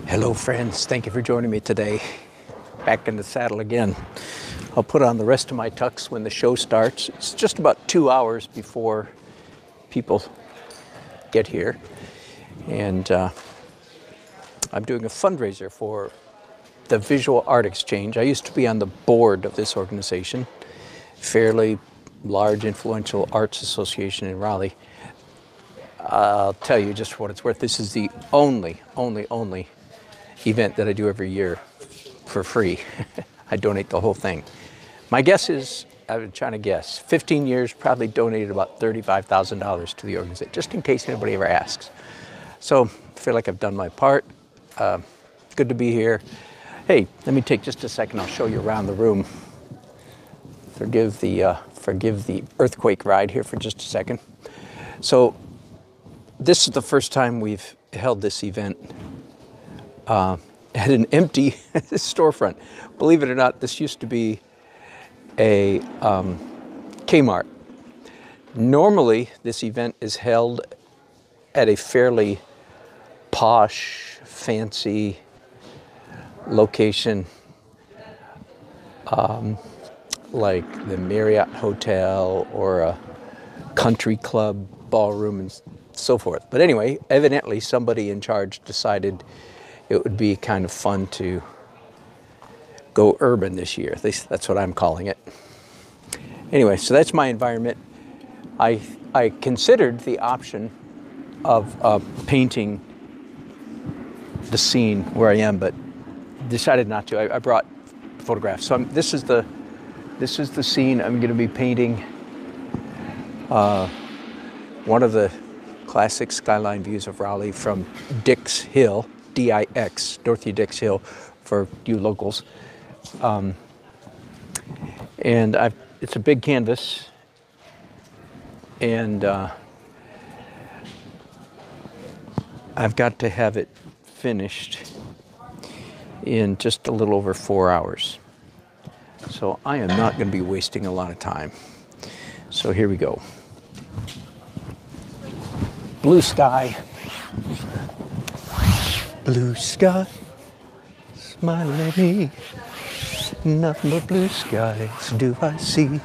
Hello friends, thank you for joining me today. Back in the saddle again. I'll put on the rest of my tux when the show starts. It's just about 2 hours before people get here. And I'm doing a fundraiser for the Visual Art Exchange. I used to be on the board of this organization, fairly large, influential arts association in Raleigh. I'll tell you just for what it's worth, this is the only event that I do every year for free. I donate the whole thing. My guess is, I've been trying to guess, 15 years, probably donated about $35,000 to the organization, just in case anybody ever asks. So I feel like I've done my part. Good to be here. Hey, let me take just a second, I'll show you around the room. Forgive the earthquake ride here for just a second. So this is the first time we've held this event at an empty storefront. Believe it or not, this used to be a Kmart. Normally, this event is held at a fairly posh, fancy location, like the Marriott Hotel or a country club ballroom and so forth. But anyway, evidently somebody in charge decided it would be kind of fun to go urban this year. At least that's what I'm calling it. Anyway, so that's my environment. I considered the option of painting the scene where I am, but decided not to. I brought photographs. So this is the scene I'm going to be painting. One of the classic skyline views of Raleigh from Dix Hill, D-I-X, Dorothy Dix Hill, for you locals. And it's a big canvas, and I've got to have it finished in just a little over 4 hours. So I am not going to be wasting a lot of time. So here we go. Blue sky. Blue sky, smiling at me. Nothing but blue skies do I see.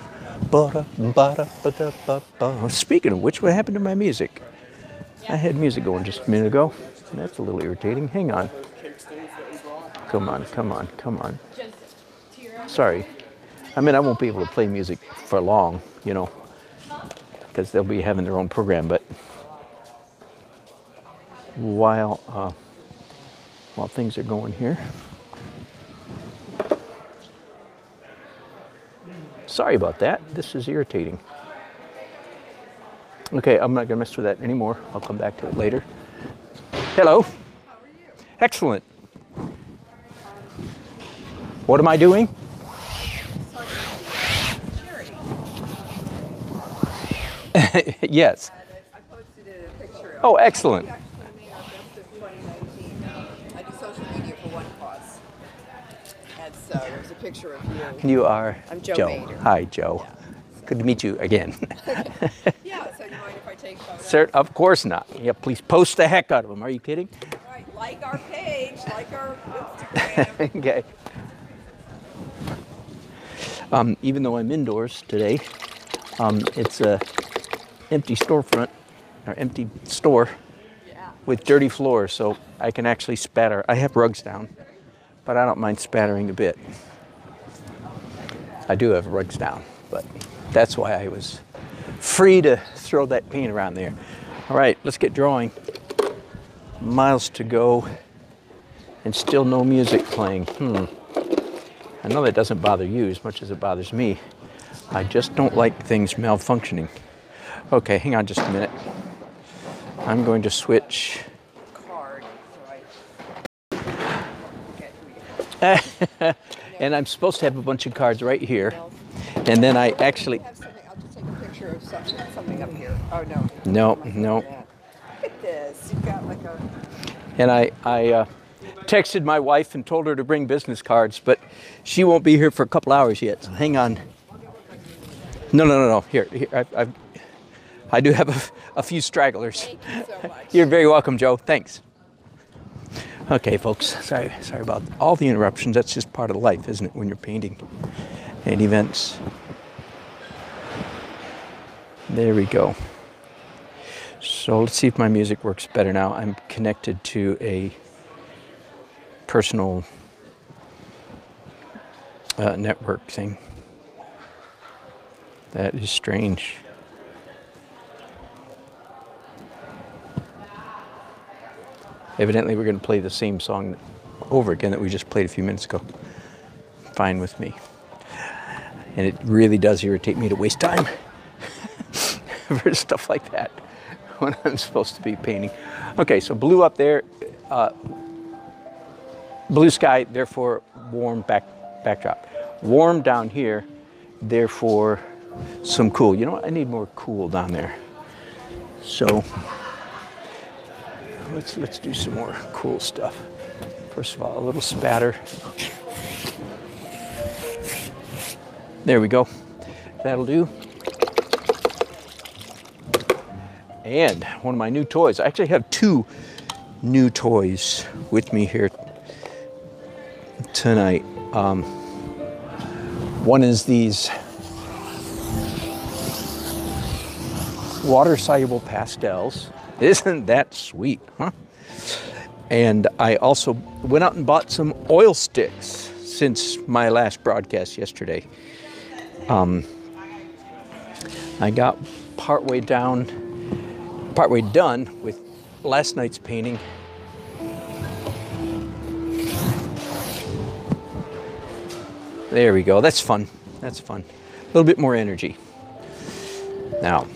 Speaking of which, what happened to my music? I had music going just a minute ago. That's a little irritating. Hang on. Come on. Sorry. I mean, I won't be able to play music for long, you know, because they'll be having their own program. But while things are going here. Sorry about that. This is irritating. Okay, I'm not going to mess with that anymore. I'll come back to it later. Hello. How are you? Excellent. What am I doing? Yes. I posted a picture. Oh, excellent. There's a picture of you. You are I'm Joe. Mader. Hi, Joe. Yeah. Good to meet you again. Yeah, so do you mind if I take photos? Sir, of course not. Yeah, please post the heck out of them. Are you kidding? Right, like our page, like our Instagram. Okay. Even though I'm indoors today, it's a empty storefront, or empty store with dirty floors, so I can actually spatter. I have rugs down, but I don't mind spattering a bit. I do have rugs down, but that's why I was free to throw that paint around there. All right, let's get drawing. Miles to go, and still no music playing. I know that doesn't bother you as much as it bothers me. I just don't like things malfunctioning. Okay, hang on just a minute. I'm going to switch. Card. And I'm supposed to have a bunch of cards right here. And then I actually... I'll just take a picture of something up here. Oh, no. No. Look at this. You've got like a... And I texted my wife and told her to bring business cards, but she won't be here for a couple hours yet. So hang on. No. Here. I do have a few stragglers. Thank you so much. You're very welcome, Joe. Thanks. Okay, folks, sorry about all the interruptions. That's just part of life, isn't it, when you're painting and events. There we go. So let's see if my music works better now. I'm connected to a personal network thing. That is strange. Evidently, we're going to play the same song over again that we just played a few minutes ago. Fine with me. And it really does irritate me to waste time for stuff like that when I'm supposed to be painting. Okay, so blue up there, blue sky, therefore warm backdrop. Warm down here, therefore some cool. You know what? I need more cool down there. So let's do some more cool stuff. First of all, a little spatter. There we go. That'll do. And one of my new toys. I actually have two new toys with me here tonight. One is these water-soluble pastels. Isn't that sweet, huh? And I also went out and bought some oil sticks since my last broadcast yesterday. I got partway done with last night's painting. There we go. That's fun. That's fun. A little bit more energy. Now,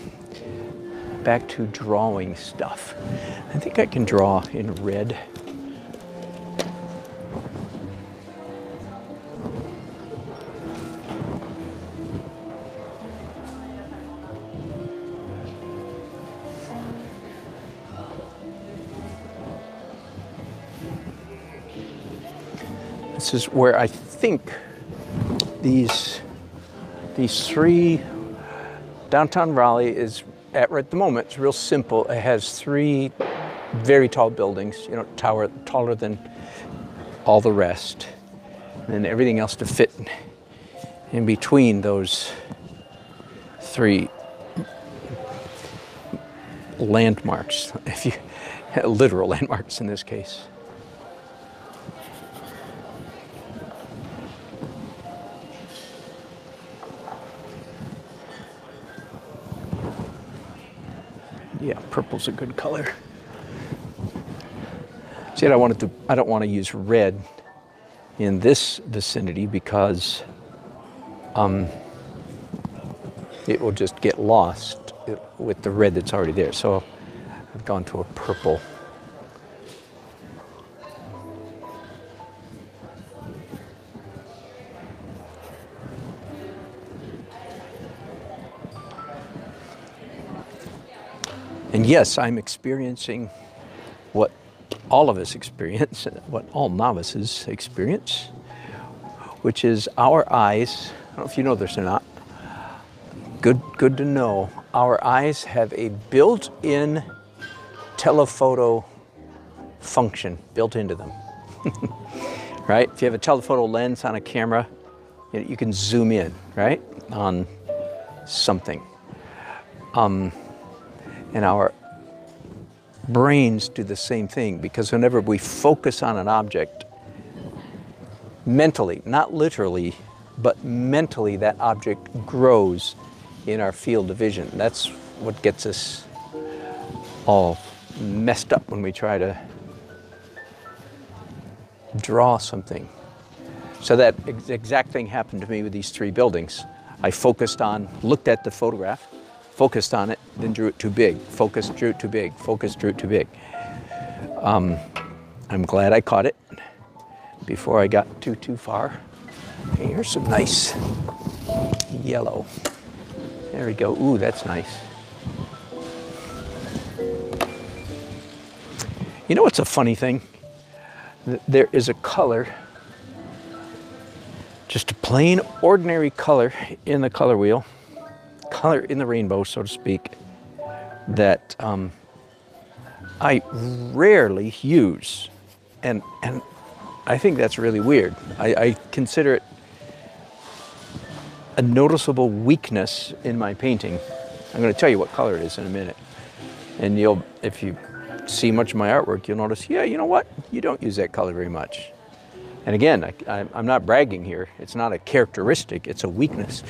back to drawing stuff. I think I can draw in red. This is where I think these three, downtown Raleigh is at right at the moment. It's real simple. It has three very tall buildings, you know, taller than all the rest, and everything else to fit in between those three landmarks, literal landmarks in this case. Yeah, purple's a good color. See, I don't want to use red in this vicinity because it will just get lost with the red that's already there. So I've gone to a purple. And yes, I'm experiencing what all of us experience, what all novices experience, which is our eyes. I don't know if you know this or not. Good to know. Our eyes have a built-in telephoto function built into them. Right? If you have a telephoto lens on a camera, you can zoom in, right, on something. And our brains do the same thing, because whenever we focus on an object, mentally, not literally, but mentally, that object grows in our field of vision. That's what gets us all messed up when we try to draw something. So that exact thing happened to me with these three buildings. I looked at the photograph, focused on it, then drew it too big. Focused, drew it too big. Focused, drew it too big. I'm glad I caught it before I got too far. Okay, here's some nice yellow. There we go. Ooh, that's nice. You know what's a funny thing? There is a color, just a plain, ordinary color in the color wheel, color in the rainbow, so to speak, that I rarely use. And I think that's really weird. I consider it a noticeable weakness in my painting. I'm going to tell you what color it is in a minute. And if you see much of my artwork, you'll notice, yeah, you know what? You don't use that color very much. And again, I'm not bragging here. It's not a characteristic, it's a weakness.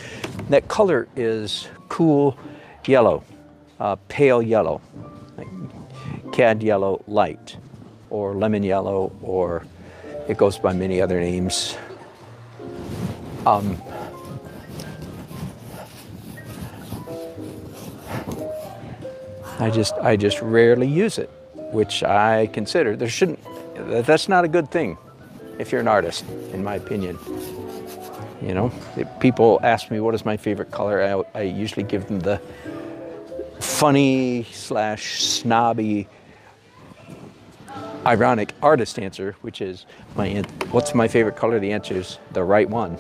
That color is cool yellow, pale yellow, like cad yellow light, or lemon yellow, or it goes by many other names. I just rarely use it, which I consider that's not a good thing if you're an artist, in my opinion. You know, if people ask me what is my favorite color, I usually give them the funny / snobby, ironic artist answer, which is, what's my favorite color? The answer is the right one.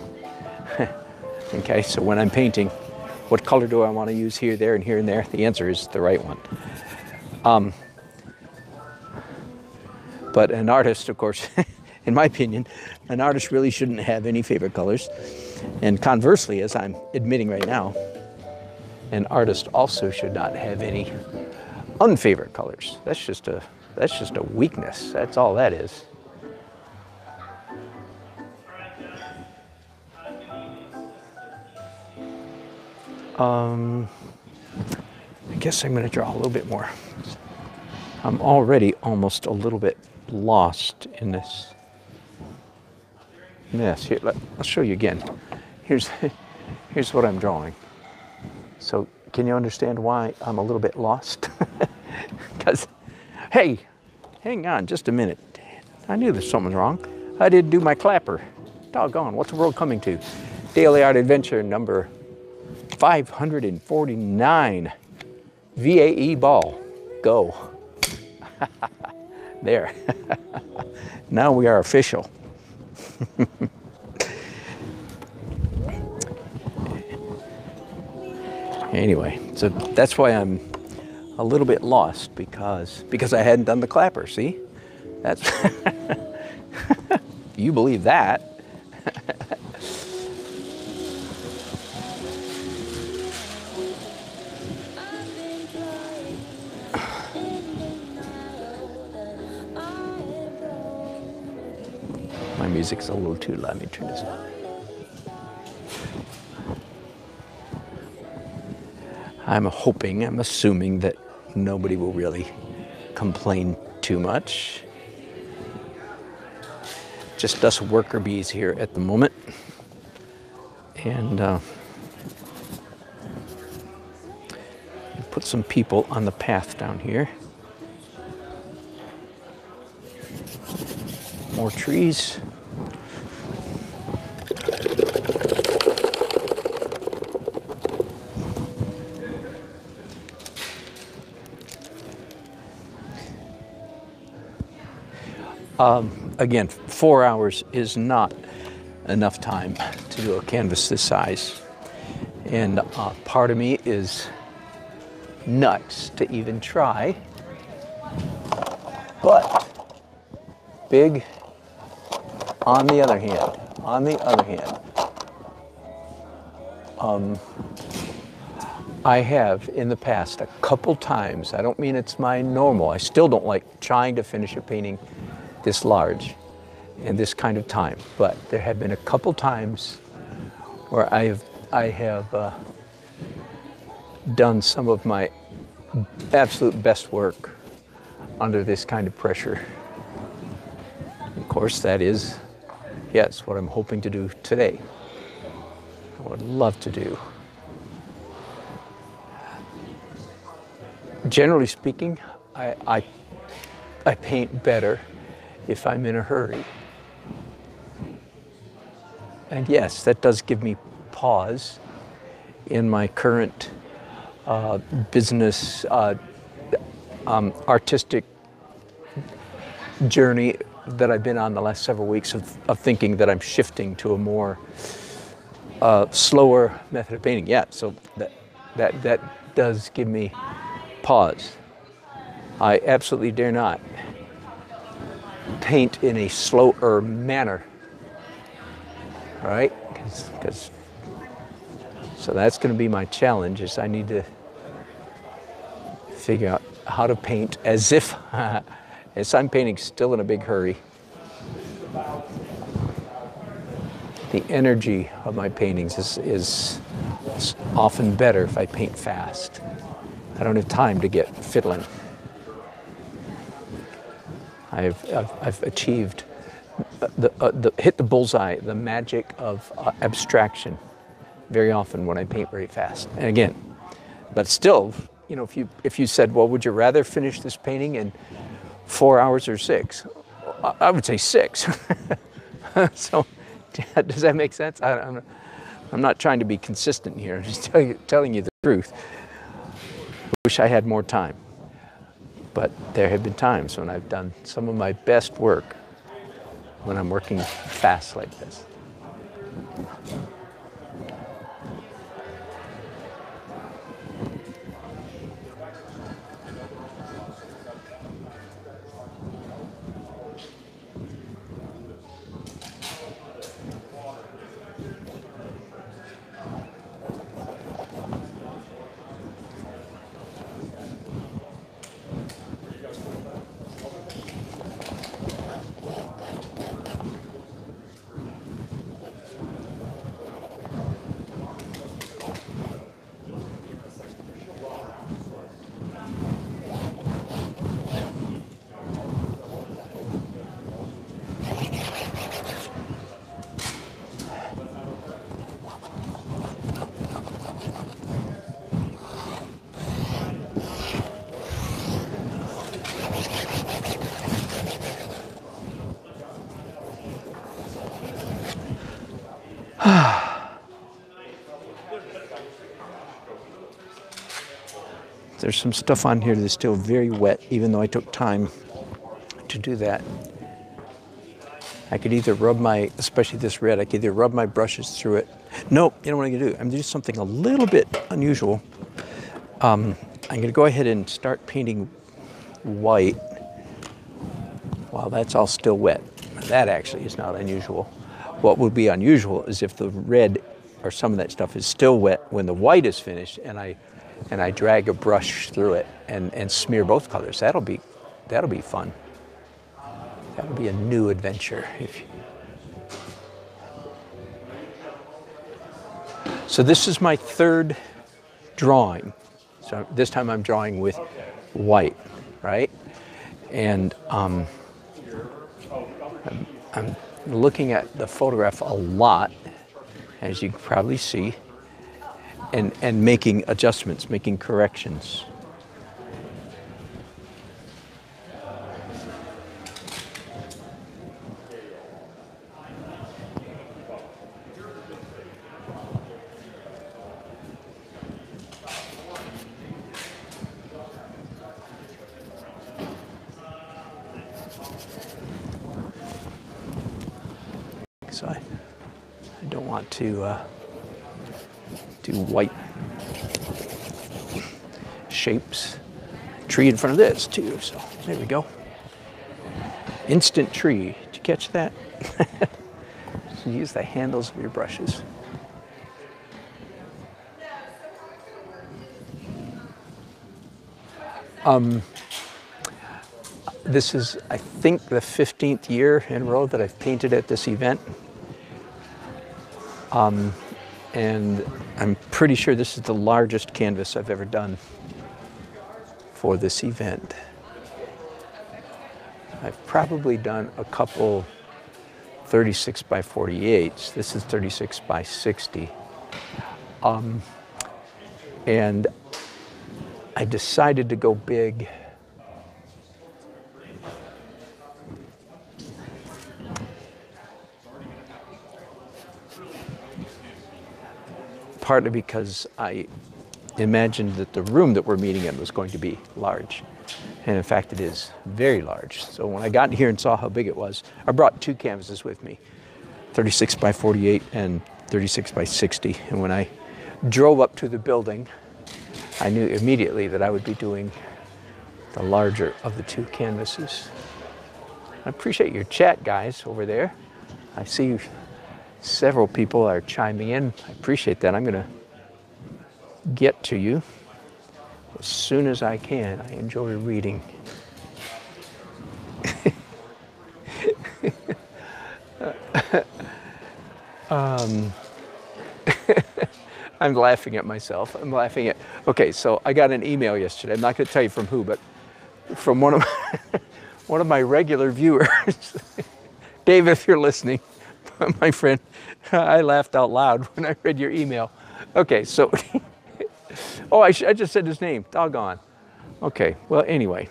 Okay, so when I'm painting, what color do I want to use here, there, and here and there? The answer is the right one. But an artist, of course, in my opinion, an artist really shouldn't have any favorite colors. And conversely, as I'm admitting right now, an artist also should not have any unfavorite colors. That's just a weakness. That's all that is. I guess I'm going to draw a little bit more. I'm already almost a little bit lost in this mess. Here, I'll show you again. Here's what I'm drawing. So can you understand why I'm a little bit lost? Because, hey, hang on just a minute. I knew there's something wrong. I didn't do my clapper. Doggone, what's the world coming to? Daily Art Adventure number 549. VAE ball. Go. There. Now we are official. Anyway, so that's why I'm a little bit lost, because I hadn't done the clapper, see? That's you believe that. My music's a little too loud. Let me turn this on. I'm assuming that nobody will really complain too much. Just us worker bees here at the moment. And put some people on the path down here. More trees. Again, 4 hours is not enough time to do a canvas this size. And part of me is nuts to even try. But big on the other hand, I have in the past a couple times, I don't mean it's my normal, I still don't like trying to finish a painting this large in this kind of time, but there have been a couple times where I have done some of my absolute best work under this kind of pressure. Of course, that is, yes, what I'm hoping to do today. I would love to do. Generally speaking, I paint better if I'm in a hurry. And yes, that does give me pause in my current business, artistic journey that I've been on the last several weeks of thinking that I'm shifting to a more slower method of painting. Yeah, so that does give me pause. I absolutely dare not paint in a slower manner, right? So that's going to be my challenge, is I need to figure out how to paint as if as I'm painting still in a big hurry. The energy of my paintings is often better if I paint fast. I don't have time to get fiddling. I've achieved hit the bullseye, the magic of abstraction very often when I paint very fast. And again, but still, you know, if you said, well, would you rather finish this painting in 4 hours or 6? I would say 6. So does that make sense? I'm not trying to be consistent here. I'm just telling you the truth. I wish I had more time. But there have been times when I've done some of my best work when I'm working fast like this. There's some stuff on here that's still very wet, even though I took time to do that. I could either rub especially this red, I could either rub my brushes through it. Nope, you know what I'm gonna do? I'm gonna do something a little bit unusual. I'm gonna go ahead and start painting white while that's all still wet. That actually is not unusual. What would be unusual is if the red or some of that stuff is still wet when the white is finished, and I drag a brush through it and smear both colors. That'll be fun. That'll be a new adventure. So this is my third drawing. So this time I'm drawing with white, right? And I'm looking at the photograph a lot, as you can probably see, and making adjustments, making corrections. So I don't want to do white shapes. Tree in front of this too, so there we go. Instant tree, did you catch that? So use the handles of your brushes. This is, I think, the 15th year in a row that I've painted at this event. And I'm pretty sure this is the largest canvas I've ever done for this event. I've probably done a couple 36 by 48s. This is 36 by 60. And I decided to go big partly because I imagined that the room that we're meeting in was going to be large. And in fact, it is very large. So when I got here and saw how big it was, I brought two canvases with me, 36 by 48 and 36 by 60. And when I drove up to the building, I knew immediately that I would be doing the larger of the two canvases. I appreciate your chat, guys, over there. I see several people are chiming in. I appreciate that. I'm going to get to you as soon as I can. I enjoy reading. I'm laughing at myself. I'm laughing at. Okay, so I got an email yesterday. I'm not going to tell you from who, but from one of one of my regular viewers. Dave, if you're listening, my friend, I laughed out loud when I read your email. Okay, so oh, I just said his name. Doggone. Okay, well, anyway,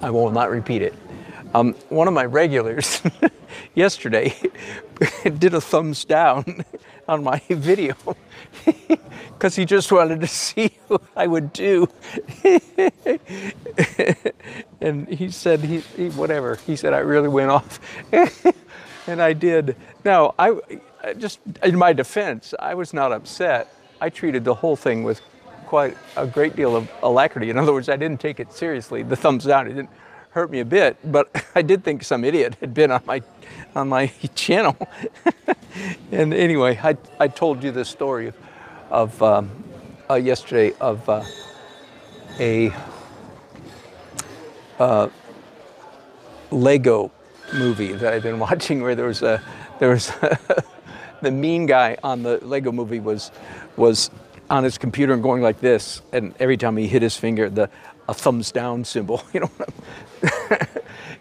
I will not repeat it. One of my regulars yesterday did a thumbs down on my video because he just wanted to see what I would do. And he said, whatever, he said I really went off. And I did. Now, I just, in my defense, I was not upset. I treated the whole thing with quite a great deal of alacrity. In other words, I didn't take it seriously. The thumbs down, it didn't hurt me a bit, but I did think some idiot had been on my channel. And anyway, I told you this story of yesterday of a Lego movie that I've been watching, where there was the mean guy on the Lego movie was on his computer and going like this, and every time he hit his finger, a thumbs down symbol, you know.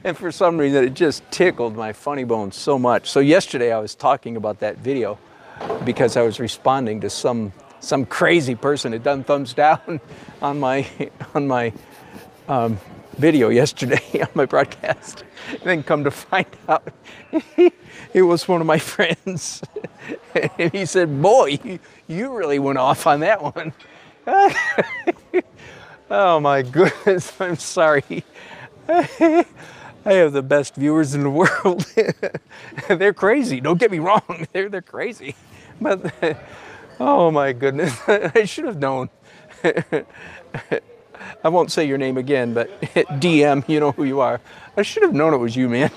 And for some reason, it just tickled my funny bones so much. So yesterday, I was talking about that video because I was responding to some crazy person had done thumbs down on my video yesterday on my broadcast. And then come to find out, it was one of my friends. And he said, "Boy, you really went off on that one." Oh my goodness, I'm sorry. I have the best viewers in the world. They're crazy, don't get me wrong, they're crazy. But, oh my goodness, I should have known. I won't say your name again, but DM, you know who you are. I should have known it was you, man.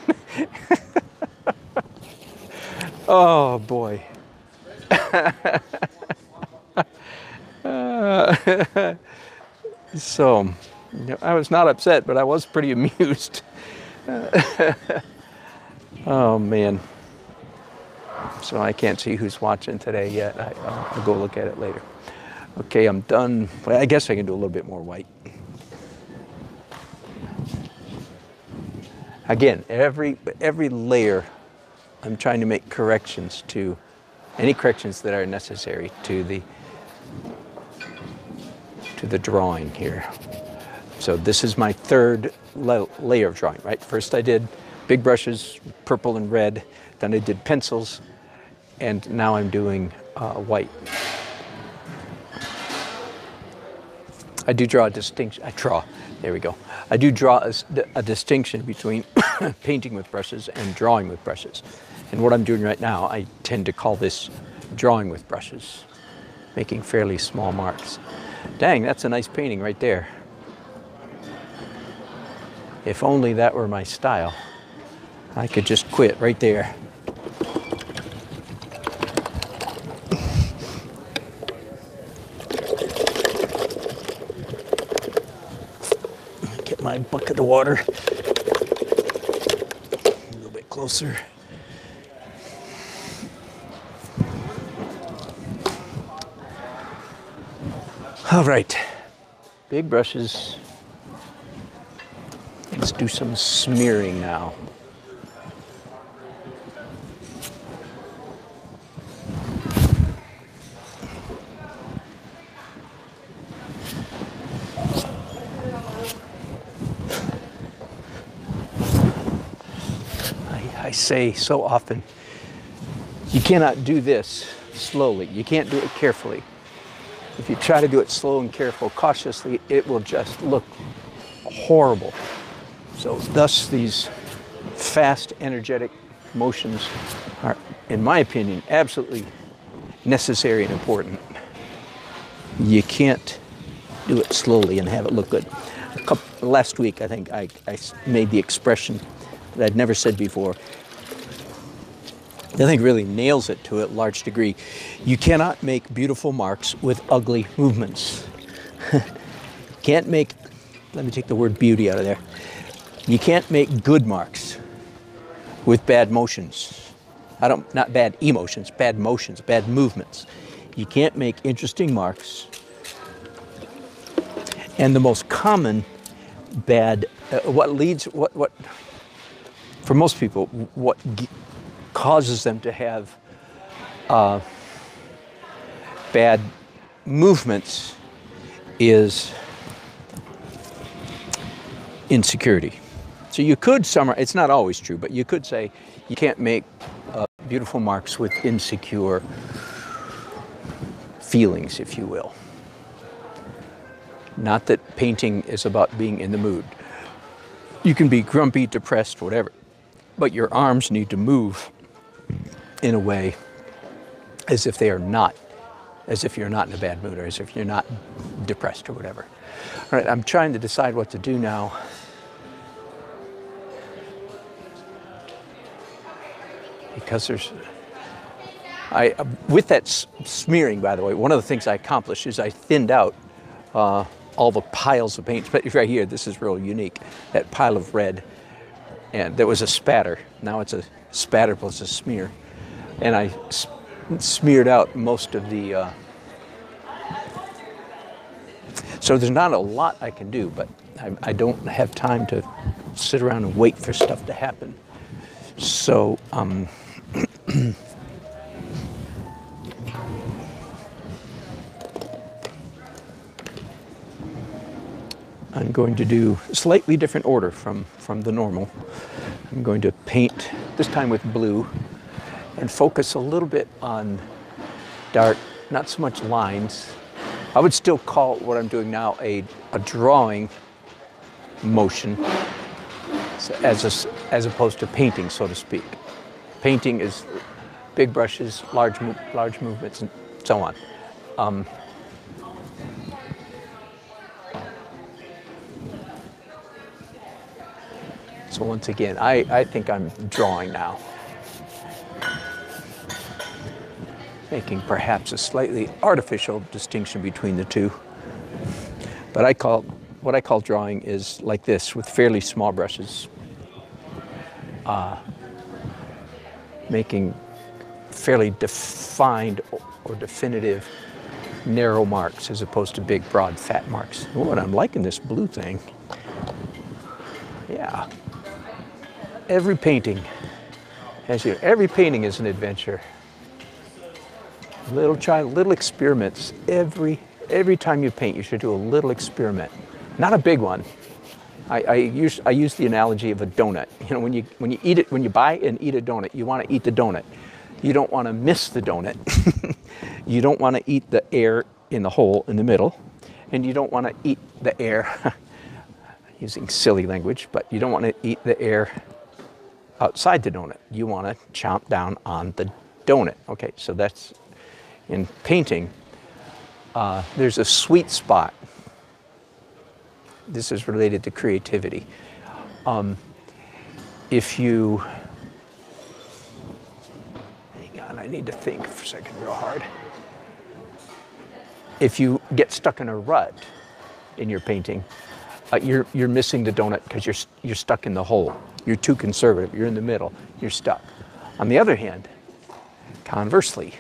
Oh boy. So, I was not upset, but I was pretty amused. Oh man. So I can't see who's watching today yet. I'll go look at it later. Okay, I'm done. Well, I guess I can do a little bit more white. Again, every layer, I'm trying to make corrections to, any corrections that are necessary to the drawing here. So this is my third layer of drawing, right? First I did big brushes, purple and red. Then I did pencils, and now I'm doing white. I do draw a distinction. There we go. I do draw a distinction between painting with brushes and drawing with brushes. And what I'm doing right now, I tend to call this drawing with brushes, making fairly small marks. Dang, that's a nice painting right there. If only that were my style, I could just quit right there. Get my bucket of water a little bit closer. All right, big brushes. Let's do some smearing now. I say so often, you cannot do this slowly. You can't do it carefully. If you try to do it slow and careful, cautiously, it will just look horrible. So thus these fast, energetic motions are, in my opinion, absolutely necessary and important. You can't do it slowly and have it look good. Last week, I think I made the expression that I'd never said before, I think really nails it to a large degree. You cannot make beautiful marks with ugly movements. Can't make, let me take the word beauty out of there. You can't make good marks with bad motions. Not bad emotions, bad motions, bad movements. You can't make interesting marks. And the most common bad, what for most people, what causes them to have bad movements is insecurity. So you could summarize, it's not always true, but you could say you can't make beautiful marks with insecure feelings, if you will. Not that painting is about being in the mood. You can be grumpy, depressed, whatever, but your arms need to move in a way as if they are not, as if you're not in a bad mood, or as if you're not depressed or whatever. All right, I'm trying to decide what to do now. Because with that smearing, by the way, one of the things I accomplished is I thinned out all the piles of paint. But right here, this is real unique. That pile of red, and there was a spatter. Now it's a spatter plus a smear. And I smeared out most of the, so there's not a lot I can do, but I don't have time to sit around and wait for stuff to happen. So, I'm going to do a slightly different order from the normal. I'm going to paint, this time with blue, and focus a little bit on dark, not so much lines. I would still call what I'm doing now a drawing motion, as opposed to painting, so to speak. Painting is big brushes, large movements, and so on. So once again, I think I'm drawing now. Making perhaps a slightly artificial distinction between the two. But what I call drawing is like this, with fairly small brushes. Making fairly defined or definitive narrow marks as opposed to big, broad, fat marks. Oh, and I'm liking this blue thing. Yeah. Every painting is an adventure. Little experiments. Every time you paint, you should do a little experiment. Not a big one. I use the analogy of a donut. You know, when you eat it, when you buy and eat a donut, you want to eat the donut. You don't want to miss the donut. You don't want to eat the air in the hole in the middle, and you don't want to eat the air. Using silly language, but you don't want to eat the air outside the donut. You want to chomp down on the donut. Okay, so that's in painting. There's a sweet spot. This is related to creativity. If you, hang on, I need to think for a second real hard. If you get stuck in a rut in your painting, you're missing the donut because you're stuck in the hole. You're too conservative. You're in the middle. You're stuck. On the other hand, conversely,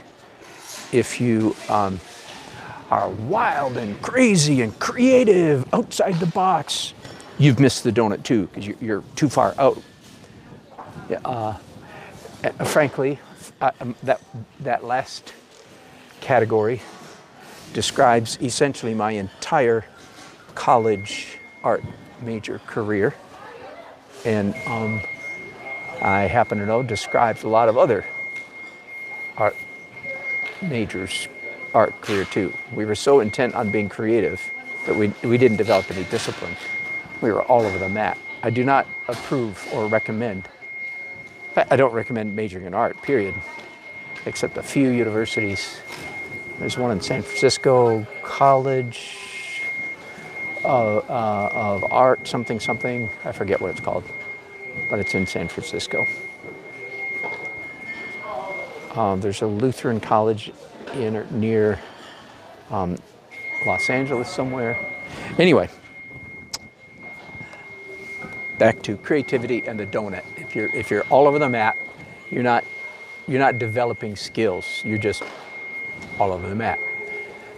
if you are wild and crazy and creative outside the box, you've missed the donut too because you're too far out. Frankly, that last category describes essentially my entire college art major career, and I happen to know describes a lot of other art majors' art career too. We were so intent on being creative that we didn't develop any discipline. We were all over the map. I do not approve or recommend. I don't recommend majoring in art, period, except a few universities. There's one in San Francisco College of Art, something, I forget what it's called. but it's in San Francisco. There's a Lutheran college near Los Angeles somewhere. Anyway, back to creativity and the donut. If you're all over the map, you're not developing skills. You're just all over the map.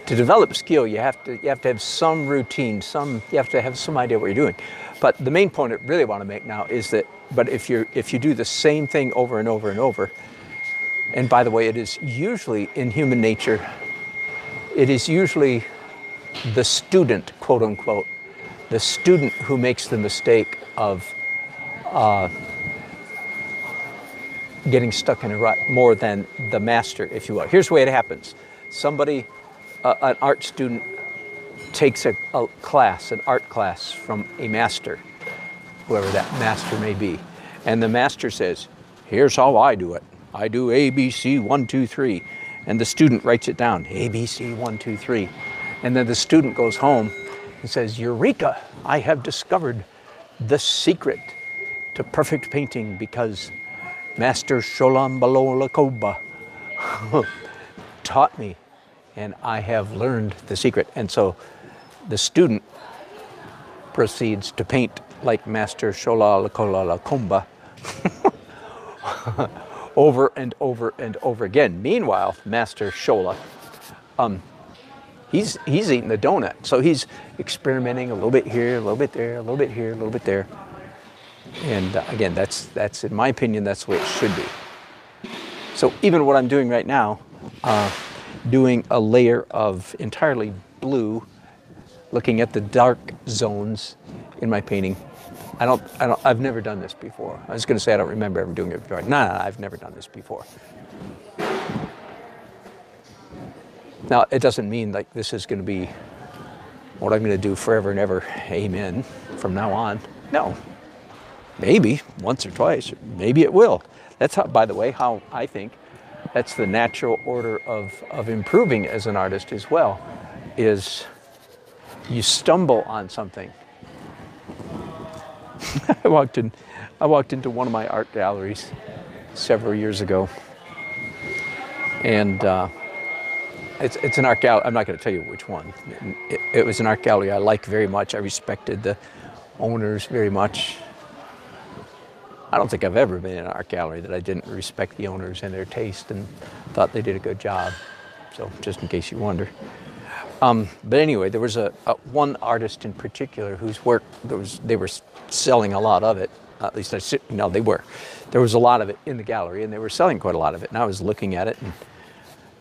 To develop skill, you have to have some routine, you have to have some idea what you're doing. But the main point I really want to make now is that, but if you do the same thing over and over and over, and by the way, it is usually in human nature, it is usually the student, quote unquote, the student who makes the mistake of getting stuck in a rut more than the master, if you will. Here's the way it happens. An art student takes a class, an art class from a master, whoever that master may be. And the master says, here's how I do it. I do A, B, C, 1, 2, 3. And the student writes it down, A, B, C, 1, 2, 3. And then the student goes home and says, Eureka, I have discovered the secret to perfect painting because Master Sholam Balolakoba taught me, and I have learned the secret. And so the student proceeds to paint like Master Sholalakolakomba over and over and over again. Meanwhile, Master Shola, he's eating the donut. So he's experimenting a little bit here, a little bit there, a little bit here, a little bit there. And again, that's in my opinion, that's the way it should be. So even what I'm doing right now, doing a layer of entirely blue, looking at the dark zones in my painting. I've never done this before. I was going to say I don't remember ever doing it before. No, I've never done this before. Now, it doesn't mean like this is going to be what I'm going to do forever and ever, amen, from now on. No. Maybe once or twice, maybe it will. That's how, by the way, how I think that's the natural order of improving as an artist as well, is you stumble on something. I walked into one of my art galleries several years ago, and it's an art gallery. I'm not going to tell you which one. It was an art gallery I like very much. I respected the owners very much. I don't think I've ever been in an art gallery that I didn't respect the owners and their taste and thought they did a good job. So just in case you wonder. But anyway, there was one artist in particular whose work, they were selling a lot of it. At least they were. There was a lot of it in the gallery, and they were selling quite a lot of it. And I was looking at it and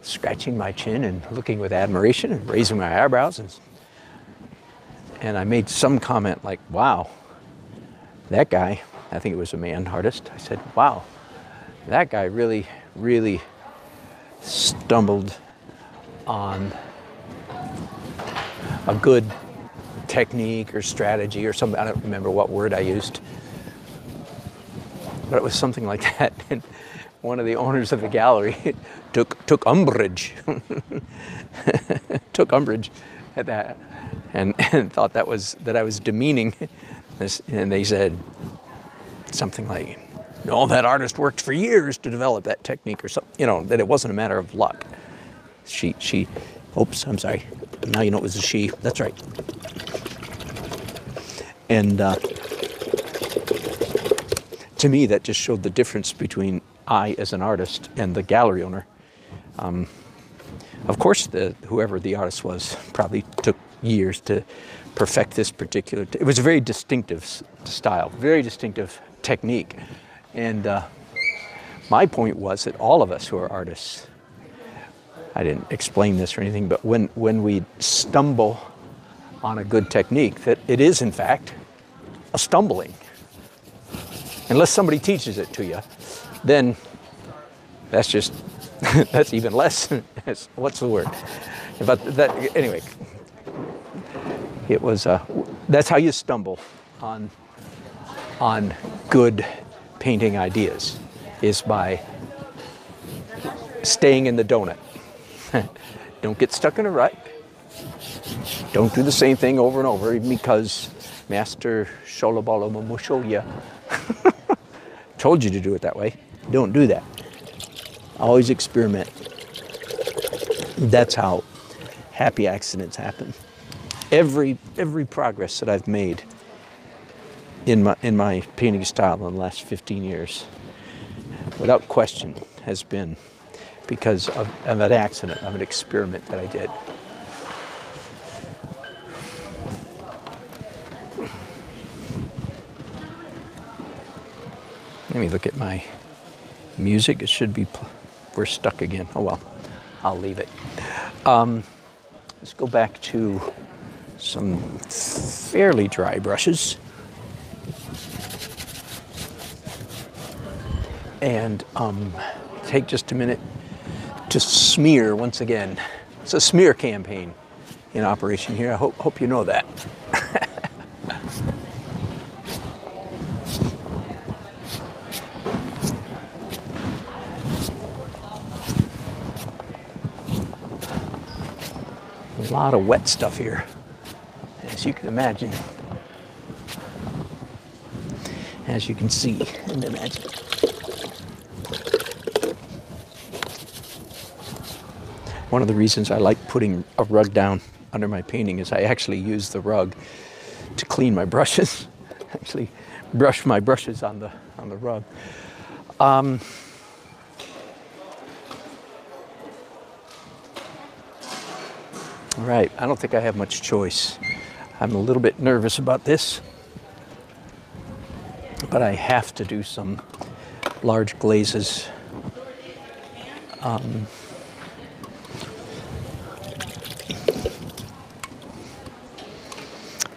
scratching my chin and looking with admiration and raising my eyebrows. And I made some comment like, wow, that guy, I think it was a man artist. I said, wow, that guy really, really stumbled on a good technique or strategy or something. I don't remember what word I used, but it was something like that. And one of the owners of the gallery took umbrage, took umbrage at that, and thought that I was demeaning this. And they said something like, "No, that artist worked for years to develop that technique," or something. You know, that it wasn't a matter of luck. She. Oops, I'm sorry. Now you know it was a she. That's right. And to me, that just showed the difference between I as an artist and the gallery owner. Of course, whoever the artist was probably took years to perfect this particular. It was a very distinctive style, very distinctive technique. And my point was that all of us who are artists, I didn't explain this or anything, but when we stumble on a good technique, that it is in fact a stumbling. Unless somebody teaches it to you, then that's just, that's even less. What's the word? But that, anyway, it was, that's how you stumble on good painting ideas, is by staying in the donut. Don't get stuck in a rut. Don't do the same thing over and over, even because Master Sholabala Mushoya told you to do it that way. Don't do that. Always experiment. That's how happy accidents happen. Every progress that I've made in my painting style in the last 15 years, without question, has been because of an accident, of an experiment that I did. Let me look at my music. It should be, we're stuck again. Oh well, I'll leave it. Let's go back to some fairly dry brushes. And take just a minute to smear once again. It's a smear campaign in operation here. I hope you know that. A lot of wet stuff here, as you can imagine, as you can see and imagine. One of the reasons I like putting a rug down under my painting is I actually use the rug to clean my brushes. Actually brush my brushes on the rug. All right, I don't think I have much choice. I'm a little bit nervous about this, but I have to do some large glazes.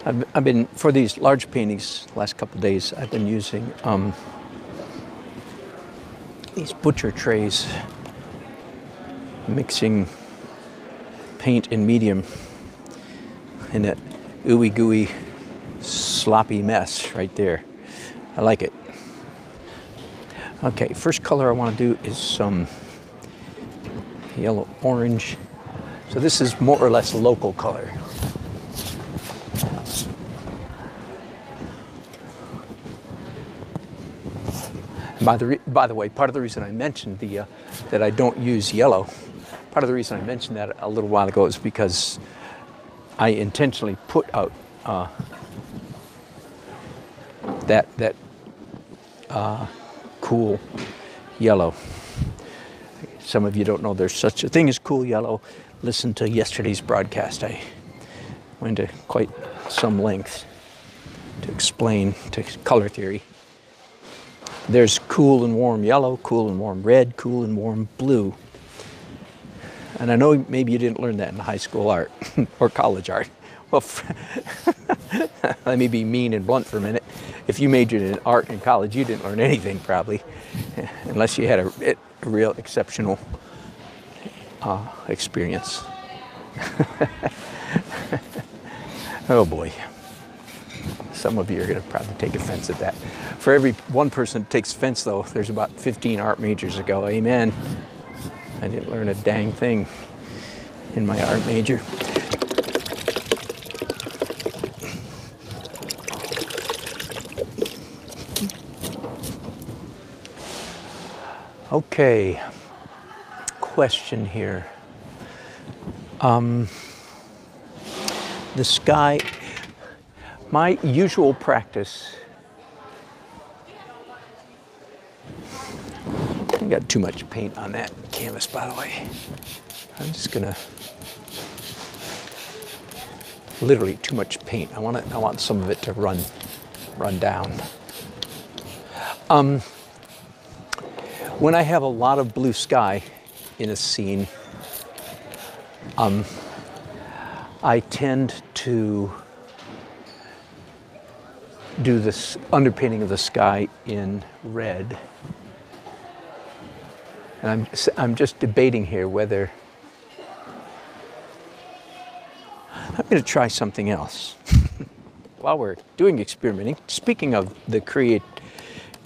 I've been, for these large paintings, the last couple of days, I've been using these butcher trays, mixing paint and medium in that ooey gooey sloppy mess right there. I like it. Okay, first color I want to do is some yellow orange. So this is more or less local color. By the way, part of the reason I mentioned that I don't use yellow, part of the reason I mentioned that a little while ago is because I intentionally put out that cool yellow. Some of you don't know there's such a thing as cool yellow. Listen to yesterday's broadcast. I went to quite some length to explain to color theory. There's cool and warm yellow, cool and warm red, cool and warm blue. And I know maybe you didn't learn that in high school art or college art. Well, let me be mean and blunt for a minute. If you majored in art in college, you didn't learn anything probably, unless you had a real exceptional experience. Oh boy. Some of you are going to probably take offense at that. For every one person that takes offense, though, there's about 15 art majors that go, amen. I didn't learn a dang thing in my art major. Okay, question here. The sky. My usual practice, I got too much paint on that canvas, by the way. I'm just gonna, literally too much paint. I want some of it to run down. When I have a lot of blue sky in a scene, I tend to do this underpainting of the sky in red. And I'm just debating here whether I'm going to try something else while we're doing experimenting. Speaking of the creative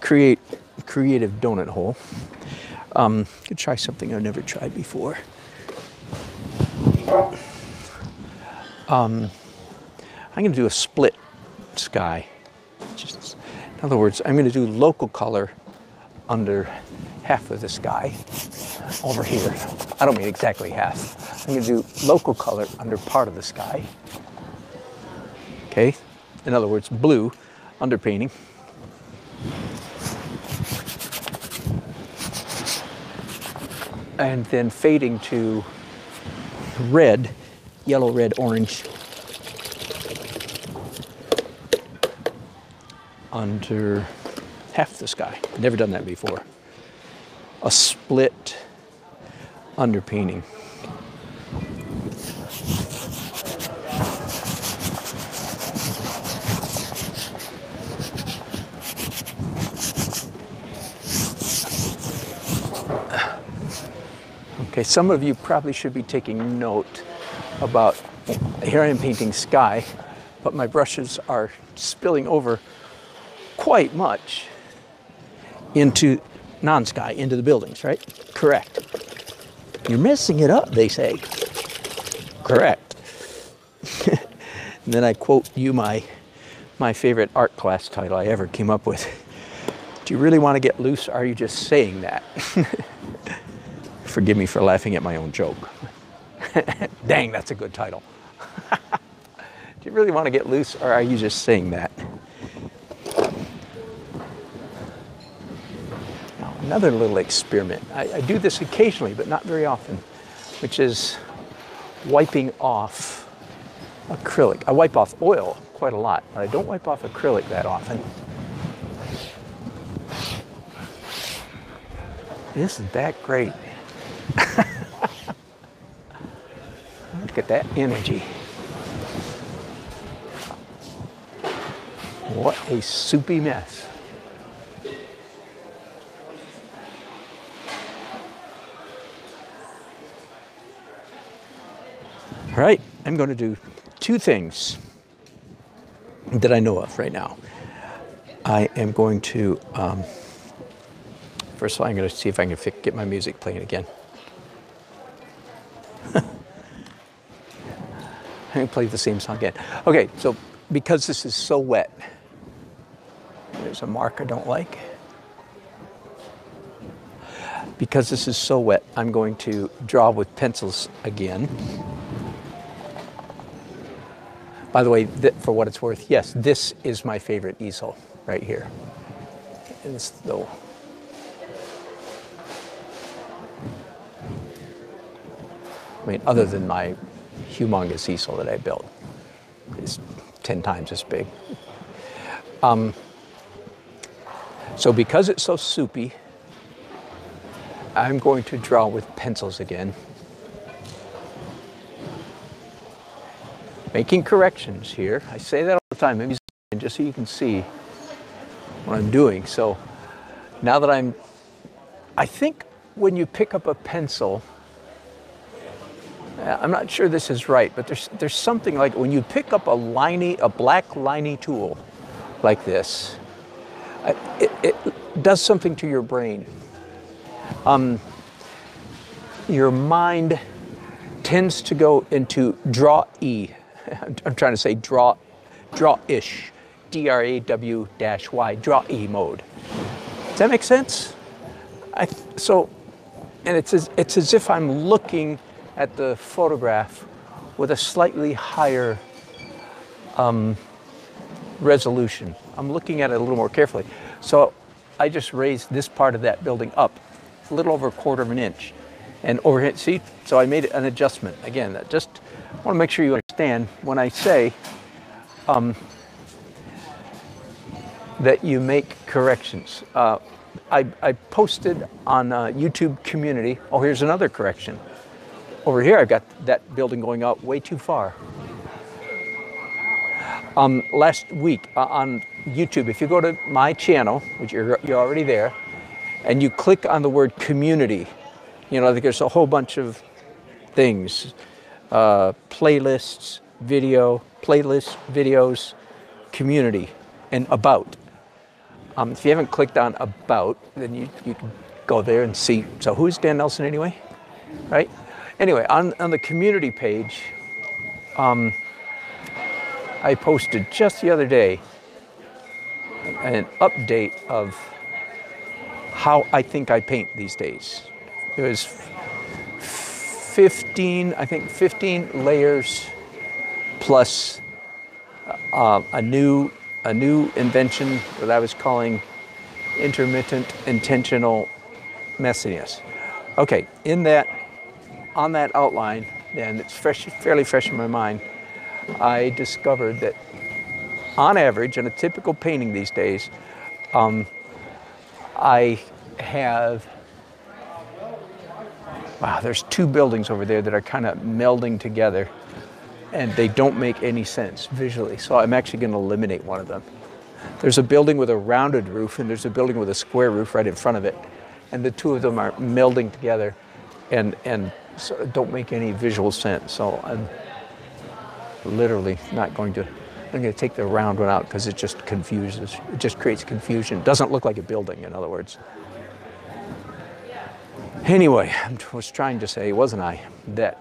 donut hole, I'm going to try something I've never tried before. I'm going to do a split sky. In other words, I'm going to do local color under half of the sky over here. I don't mean exactly half. I'm going to do local color under part of the sky. Okay, in other words, blue underpainting. And then fading to red, yellow, red, orange under half the sky. Never done that before. A split underpainting. Okay, some of you probably should be taking note about, here I am painting sky, but my brushes are spilling over quite much into non-sky, into the buildings, right? Correct. You're messing it up, they say. Correct. And then I quote you my favorite art class title I ever came up with. Do you really want to get loose, or are you just saying that? Forgive me for laughing at my own joke. Dang, that's a good title. Do you really want to get loose, or are you just saying that? Now, another little experiment. I do this occasionally, but not very often, which is wiping off acrylic. I wipe off oil quite a lot, but I don't wipe off acrylic that often. Isn't that great? Look at that energy. What a soupy mess. All right, I'm going to do two things that I know of right now. I am going to, first of all, I'm going to see if I can get my music playing again. I'm going to play the same song again. Okay, so because this is so wet, there's a mark I don't like. Because this is so wet, I'm going to draw with pencils again. By the way, for what it's worth, yes, this is my favorite easel right here. It's though. I mean, other than my humongous easel that I built, it's 10 times as big. So because it's so soupy, I'm going to draw with pencils again. Making corrections here. I say that all the time, maybe just so you can see what I'm doing. So now that I think when you pick up a pencil, I'm not sure this is right, but there's something like when you pick up a black liney tool like this, it does something to your brain. Your mind tends to go into draw-e. I'm trying to say draw-ish, D-R-A-W-Y, draw-e mode. Does that make sense? And it's as if I'm looking at the photograph with a slightly higher resolution. I'm looking at it a little more carefully. So I just raised this part of that building up a little over 1/4 of an inch. And overhead, see, so I made an adjustment. Again, I just want to make sure you understand when I say that you make corrections. I posted on YouTube community, oh, here's another correction. Over here, I've got that building going out way too far. Last week on YouTube, if you go to my channel, which you're already there, and you click on the word community, you know, there's a whole bunch of things, playlists, videos, community, and about. If you haven't clicked on about, then you can go there and see. So who's Dan Nelson anyway, right? Anyway, on the community page, I posted just the other day an update of how I think I paint these days. It was 15, I think 15 layers plus a new invention that I was calling intermittent intentional messiness. Okay, on that outline, and it's fairly fresh in my mind, I discovered that on average, in a typical painting these days, I have, wow, there's two buildings over there that are kind of melding together, and they don't make any sense visually, so I'm actually going to eliminate one of them. There's a building with a rounded roof, and there's a building with a square roof right in front of it, and the two of them are melding together and so don't make any visual sense. So I'm literally not going to, I'm going to take the round one out because it just confuses, it just creates confusion. It doesn't look like a building, in other words. Anyway, I was trying to say, wasn't I, that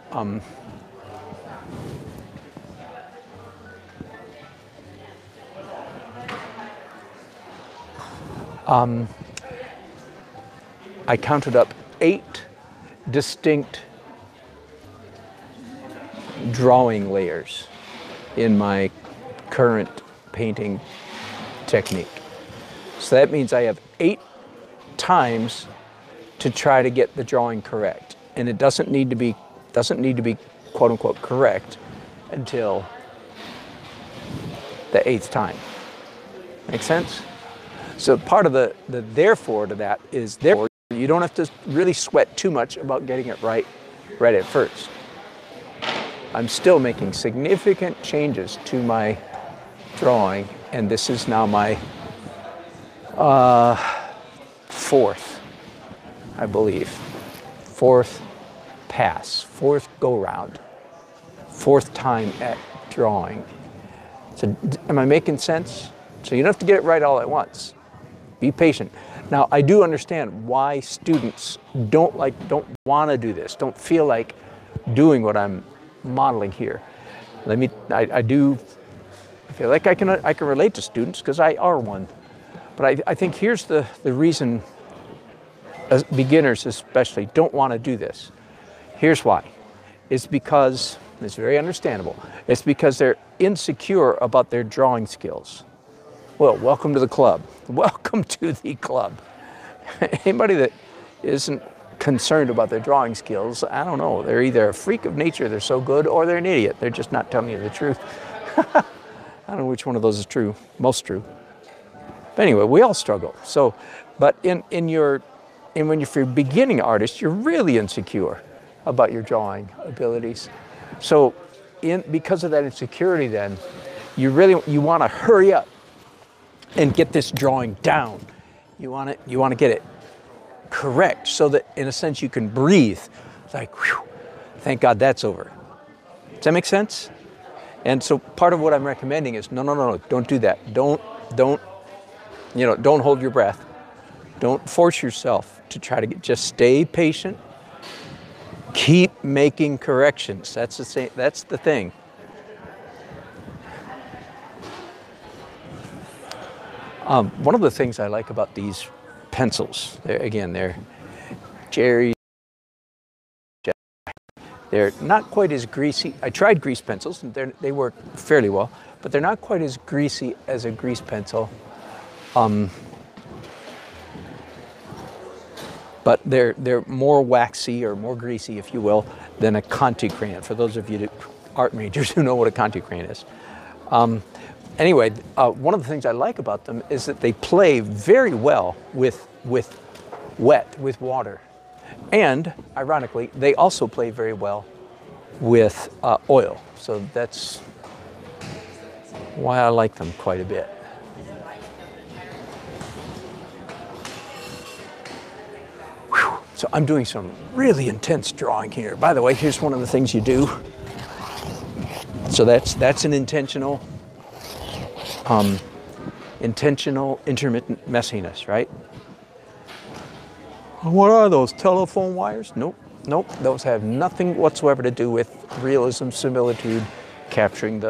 I counted up 8 distinct drawing layers in my current painting technique. So that means I have 8 times to try to get the drawing correct. And it doesn't need to be quote unquote correct until the 8th time. Make sense? So part of the therefore to that is therefore you don't have to really sweat too much about getting it right at first. I'm still making significant changes to my drawing, and this is now my 4th, I believe. 4th pass, 4th go round, 4th time at drawing. So am I making sense? So you don't have to get it right all at once. Be patient. Now, I do understand why students don't want to do this, don't feel like doing what I'm modeling here. I do feel like I can relate to students because I are one. But I think here's the reason beginners especially don't want to do this. Here's why. It's because, it's very understandable, it's because they're insecure about their drawing skills. Well, welcome to the club. Welcome to the club. Anybody that isn't concerned about their drawing skills, I don't know, they're either a freak of nature, they're so good, or they're an idiot. They're just not telling you the truth. I don't know which one of those is true, most true. But anyway, we all struggle. So, but when you're a beginning artist, you're really insecure about your drawing abilities. So because of that insecurity then, you want to hurry up and get this drawing down. You want to get it correct so that in a sense you can breathe. It's like, whew, thank God that's over. Does that make sense? And so part of what I'm recommending is no, don't do that. Don't hold your breath. Don't force yourself to try to just stay patient. Keep making corrections. That's the thing. One of the things I like about these pencils, they're Jerry. They're not quite as greasy. I tried grease pencils, and they work fairly well, but they're not quite as greasy as a grease pencil. But they're more waxy or more greasy, if you will, than a Conte crayon. For those of you art majors who know what a Conte crayon is. Anyway, one of the things I like about them is that they play very well with water. And, ironically, they also play very well with oil. So that's why I like them quite a bit. Whew. So I'm doing some really intense drawing here. By the way, here's one of the things you do. So that's an intentional intermittent messiness, right? What are those, telephone wires? Nope. Those have nothing whatsoever to do with realism, similitude, capturing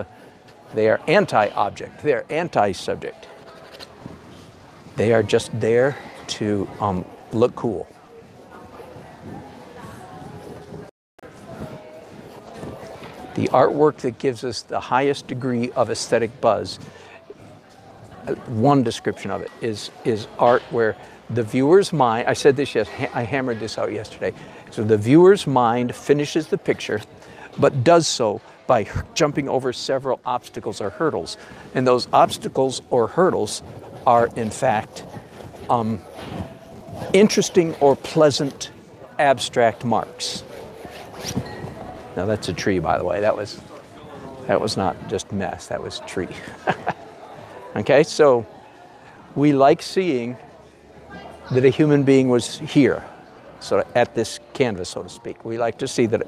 they are anti-object, they are anti-subject. They are just there to look cool. The artwork that gives us the highest degree of aesthetic buzz, one description of it is art where the viewer's mind, I said this I hammered this out yesterday. So the viewer's mind finishes the picture, but does so by jumping over several obstacles or hurdles. And those obstacles or hurdles are, in fact, interesting or pleasant abstract marks. Now that's a tree, by the way. That was not just mess, that was a tree. Okay, so we like seeing that a human being was here, so at this canvas, so to speak. We like to see that a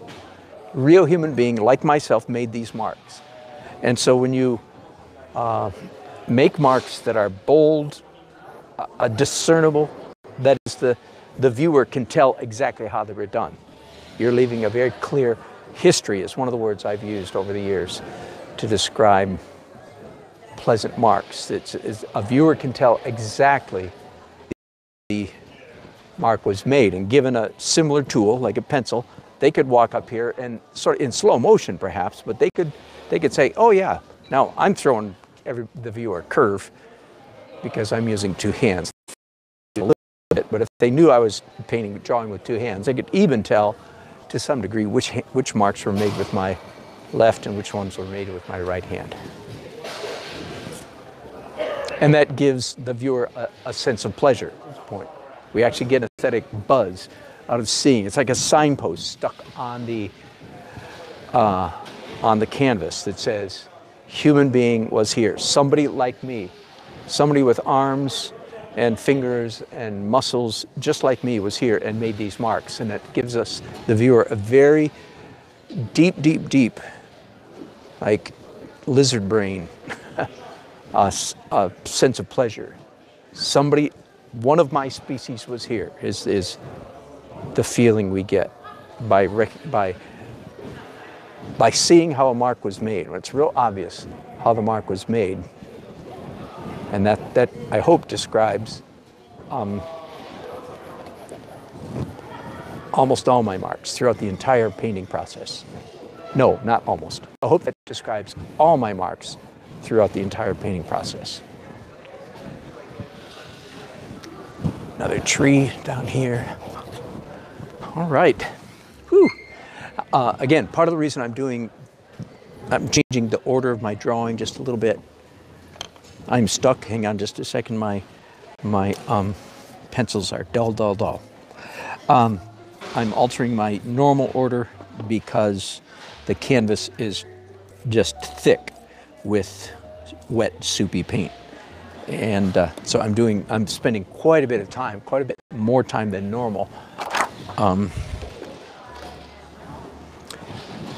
real human being, like myself, made these marks. And so when you make marks that are bold, discernible, that is the viewer can tell exactly how they were done. You're leaving a very clear history, is one of the words I've used over the years to describe pleasant marks. It's a viewer can tell exactly the mark was made, and given a similar tool like a pencil, they could walk up here and sort of in slow motion perhaps, but they could say, oh yeah, now I'm throwing the viewer a curve because I'm using two hands a little bit, but if they knew I was drawing with two hands, they could even tell to some degree which marks were made with my left and which ones were made with my right hand. And that gives the viewer a sense of pleasure at this point. We actually get an aesthetic buzz out of seeing. It's like a signpost stuck on the canvas that says, human being was here. Somebody like me, somebody with arms and fingers and muscles just like me was here and made these marks. And that gives us, the viewer, a very deep, like lizard brain, a sense of pleasure. Somebody, one of my species was here, is the feeling we get by seeing how a mark was made. It's real obvious how the mark was made. And that I hope describes almost all my marks throughout the entire painting process. No, not almost. I hope that describes all my marks throughout the entire painting process. Another tree down here. All right. Whew. Again, part of the reason I'm changing the order of my drawing just a little bit. I'm stuck. Hang on just a second. My pencils are dull. I'm altering my normal order because the canvas is just thick with wet, soupy paint. And so I'm spending quite a bit of time, quite a bit more time than normal,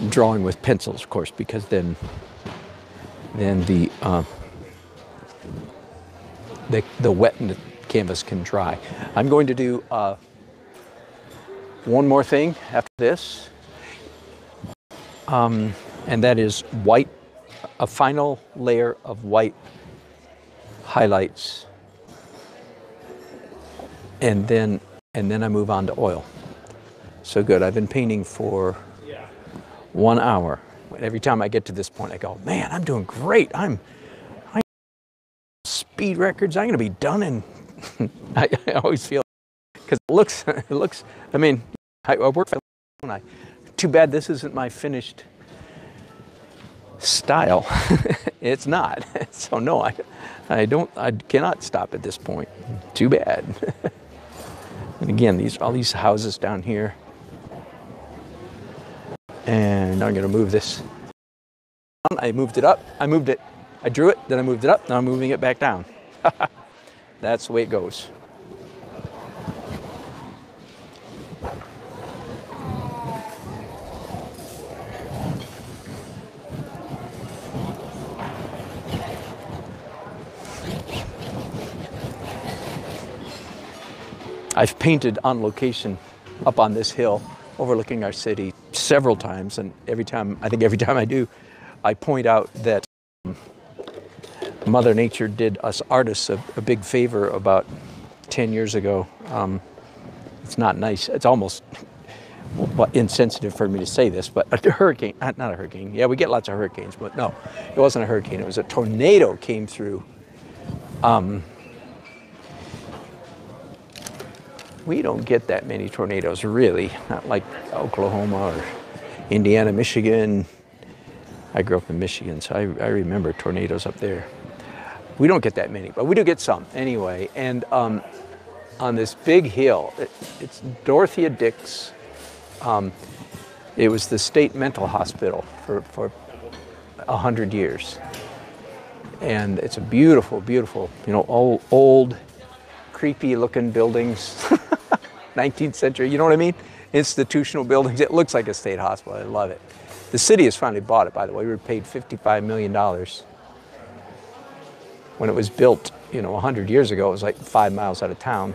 drawing with pencils, of course, because then the wet in the canvas can dry. I'm going to do one more thing after this, and that is white, a final layer of white highlights, and then I move on to oil. So good. I've been painting for 1 hour. Every time I get to this point, I go, man, I'm doing great. I'm speed records. I'm going to be done in. I always feel, because it looks. I mean, I work for. Too bad this isn't my finished style. It's not. So no, I cannot stop at this point. Too bad. And again, all these houses down here. And now I'm going to move this. I moved it up. I drew it, then I moved it up. Now I'm moving it back down. That's the way it goes. I've painted on location up on this hill overlooking our city several times, and every time I do, I point out that Mother Nature did us artists a big favor about 10 years ago it's not nice. It's almost insensitive for me to say this, but a hurricane, not a hurricane. Yeah, we get lots of hurricanes, but no, it wasn't a hurricane. It was a tornado came through. We don't get that many tornadoes, really. Not like Oklahoma or Indiana, Michigan. I grew up in Michigan, so I remember tornadoes up there. We don't get that many, but we do get some anyway. And on this big hill, it's Dorothea Dix. It was the state mental hospital for 100 years. And it's a beautiful, beautiful, old, creepy looking buildings, 19th century, you know what I mean? Institutional buildings. It looks like a state hospital. I love it. The city has finally bought it, by the way. We were paid $55 million. When it was built, 100 years ago, it was like 5 miles out of town.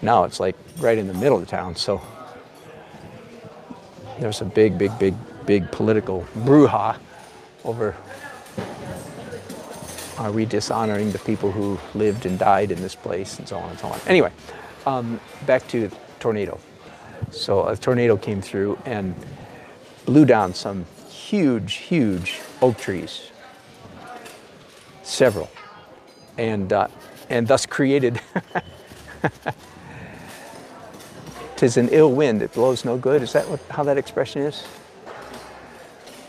Now it's like right in the middle of town. So there's a big political brouhaha over, are we dishonoring the people who lived and died in this place, and so on and so on. Anyway, back to the tornado. So a tornado came through and blew down some huge oak trees, several, and thus created, 'tis an ill wind, it blows no good. Is that how that expression is?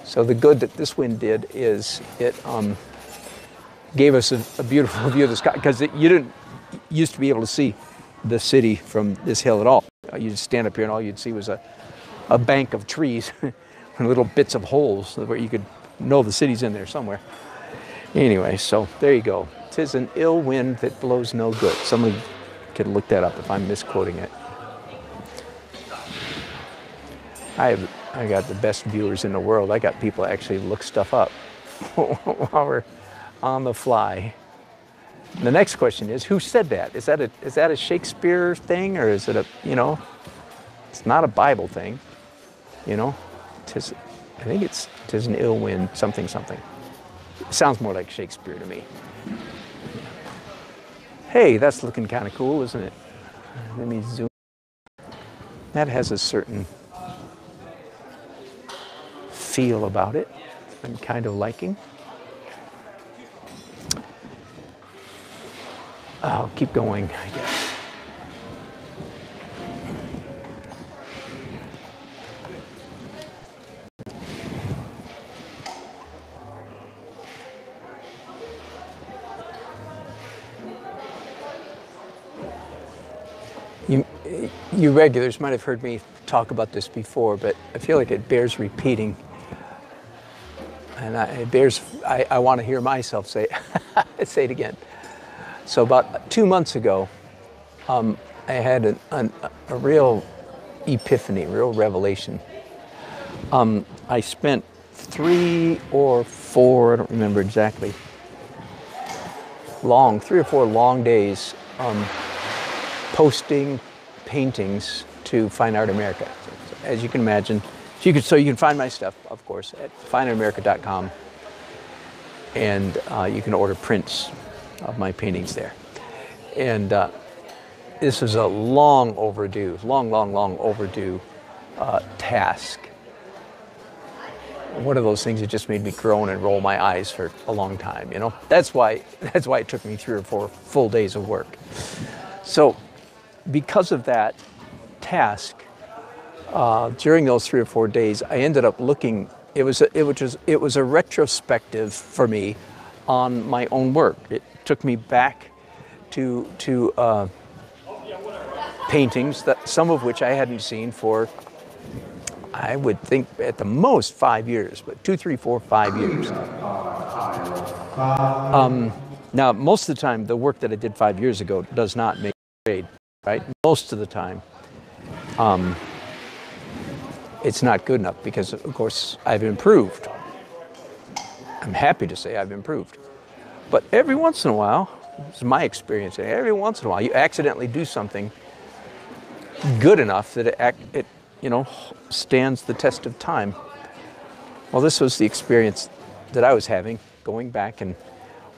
So the good that this wind did is it gave us a beautiful view of the sky, because you didn't used to be able to see the city from this hill at all. You just stand up here and all you'd see was a bank of trees and little bits of holes where you could know the city's in there somewhere. Anyway, so there you go. 'Tis an ill wind that blows no good. Somebody could look that up if I'm misquoting it. I got the best viewers in the world. I got people actually look stuff up while we're on the fly. The next question is, who said that? Is that a Shakespeare thing, or is it it's not a Bible thing, I think tis an ill wind, something. It sounds more like Shakespeare to me. Hey, that's looking kind of cool, isn't it? Let me zoom. That has a certain feel about it I'm kind of liking. I'll keep going, I guess. You regulars might have heard me talk about this before, but I feel like it bears repeating. And I want to hear myself say say it again. So about 2 months ago, I had a real epiphany, real revelation. I spent 3 or 4, I don't remember exactly, 3 or 4 long days posting paintings to Fine Art America. As you can imagine, so you can find my stuff, of course, at fineartamerica.com, and you can order prints of my paintings there. And this is a long overdue task. One of those things that just made me groan and roll my eyes for a long time, That's why it took me 3 or 4 full days of work. So because of that task, during those 3 or 4 days, I ended up looking. It was a retrospective for me on my own work. It took me back to paintings, some of which I hadn't seen for, I would think at the most 5 years, but 2, 3, 4, 5 years. Now, most of the time, the work that I did 5 years ago does not make grade, right? Most of the time, it's not good enough because, of course, I've improved. I'm happy to say I've improved. But every once in a while, this is my experience, every once in a while, you accidentally do something good enough that it stands the test of time. Well, this was the experience that I was having, going back and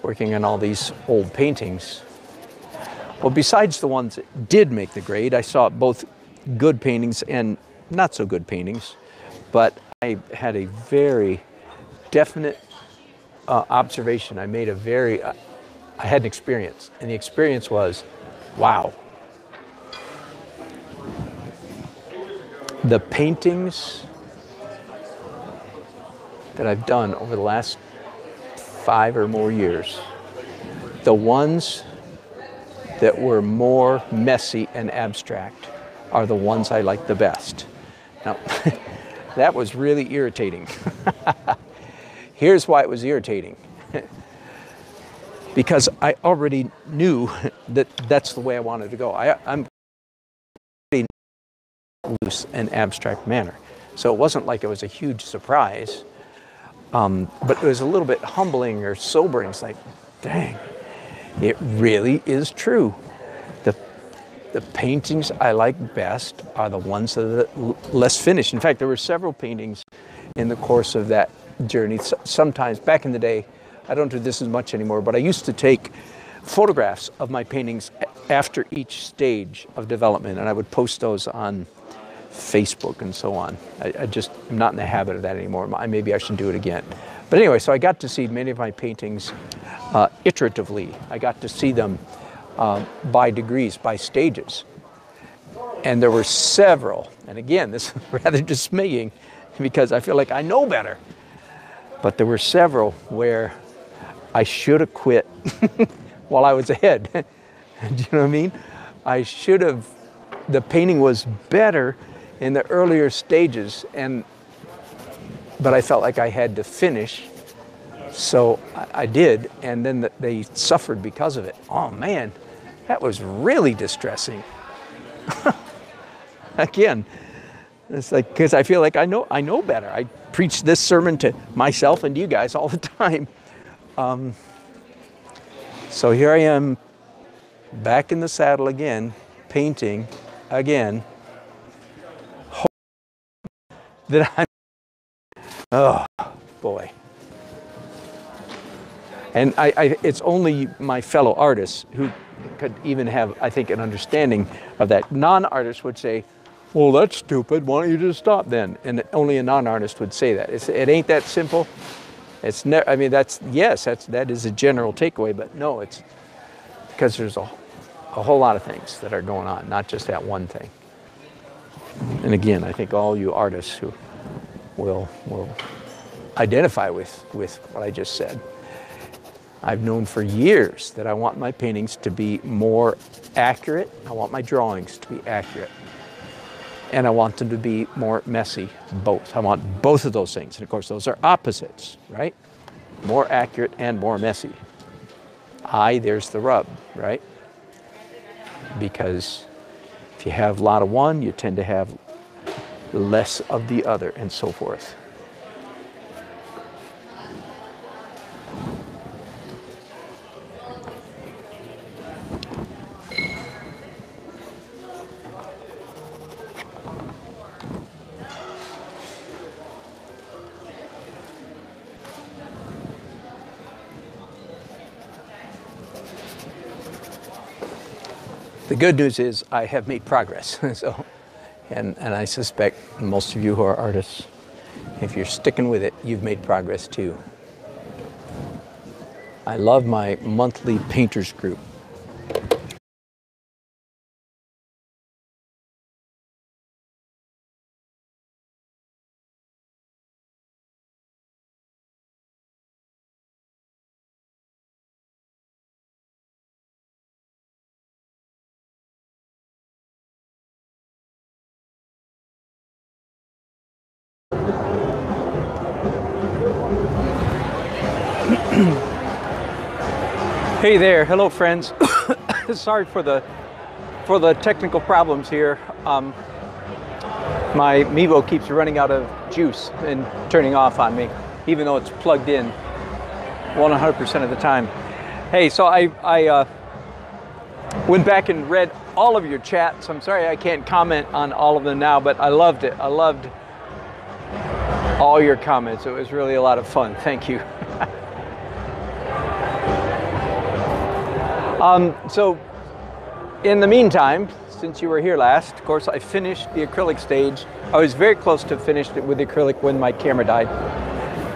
working on all these old paintings. Well, besides the ones that did make the grade, I saw both good paintings and not so good paintings, but I had a very definite observation. I made I had an experience, and the experience was, wow. The paintings that I've done over the last 5 or more years, the ones that were more messy and abstract are the ones I like the best. Now, that was really irritating. Here's why it was irritating. Because I already knew that that's the way I wanted to go. I'm pretty loose and abstract manner. So it wasn't like it was a huge surprise, but it was a little bit humbling or sobering. It's like, dang, it really is true. The paintings I like best are the ones that are less finished. In fact, there were several paintings in the course of that journey. Sometimes, back in the day, I don't do this as much anymore, but I used to take photographs of my paintings after each stage of development, and I would post those on Facebook and so on. I just am not in the habit of that anymore. Maybe I should do it again. But anyway, so I got to see many of my paintings iteratively. I got to see them by degrees, by stages. And there were several, and again, this is rather dismaying because I feel like I know better. But there were several where I should have quit while I was ahead. Do you know what I mean? I should have, the painting was better in the earlier stages, but I felt like I had to finish. So I did, and then they suffered because of it. Oh man, that was really distressing. Again, it's like, because I feel like I know better. I preach this sermon to myself and you guys all the time. So here I am, back in the saddle again, painting again. Oh boy. And it's only my fellow artists who could even have, I think, an understanding of that. Non-artists would say, well, that's stupid, why don't you just stop then? And only a non-artist would say that. It ain't that simple. It's never, I mean, that is a general takeaway, but no, it's because there's a whole lot of things that are going on, not just that one thing. And again, I think all you artists who will identify with what I just said. I've known for years that I want my paintings to be more accurate. I want my drawings to be accurate. And I want them to be more messy, both. I want both of those things. And of course, those are opposites, right? More accurate and more messy. There's the rub, right? Because if you have a lot of one, you tend to have less of the other, and so forth. The good news is I have made progress. And I suspect most of you who are artists, if you're sticking with it, you've made progress too. I love my monthly painters group. Hey there, hello friends. Sorry for the technical problems here. My Mevo keeps running out of juice and turning off on me, even though it's plugged in 100% of the time. Hey, so I went back and read all of your chats. I'm sorry I can't comment on all of them now, but I loved it. I loved all your comments. It was really a lot of fun. Thank you. So in the meantime, since you were here last, of course, I finished the acrylic stage. I was very close to finished it with the acrylic when my camera died.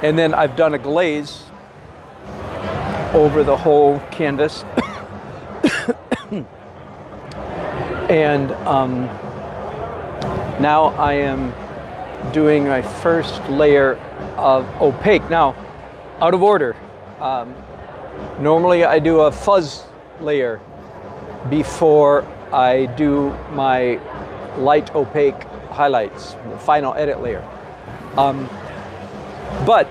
And then I've done a glaze over the whole canvas. And now I am doing my first layer of opaque. Now, out of order. Normally I do a fuzz layer before I do my light opaque highlights, the final edit layer. But,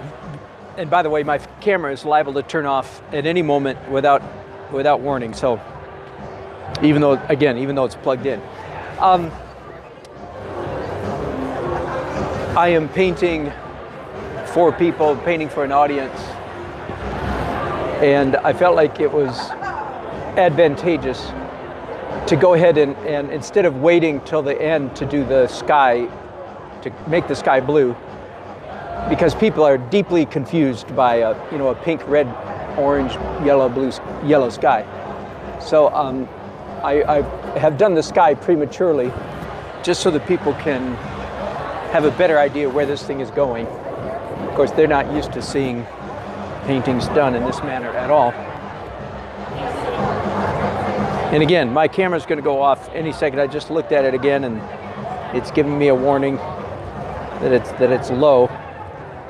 and by the way, my camera is liable to turn off at any moment without warning. So even though it's plugged in. I am painting for people, painting for an audience. And I felt like it was advantageous to go ahead and instead of waiting till the end to do the sky, to make the sky blue, because people are deeply confused by a pink, red, orange, yellow, blue, yellow sky. So I have done the sky prematurely, just so that people can have a better idea where this thing is going. Of course, they're not used to seeing paintings done in this manner at all. And again, my camera's going to go off any second. I just looked at it again, and it's giving me a warning that it's low.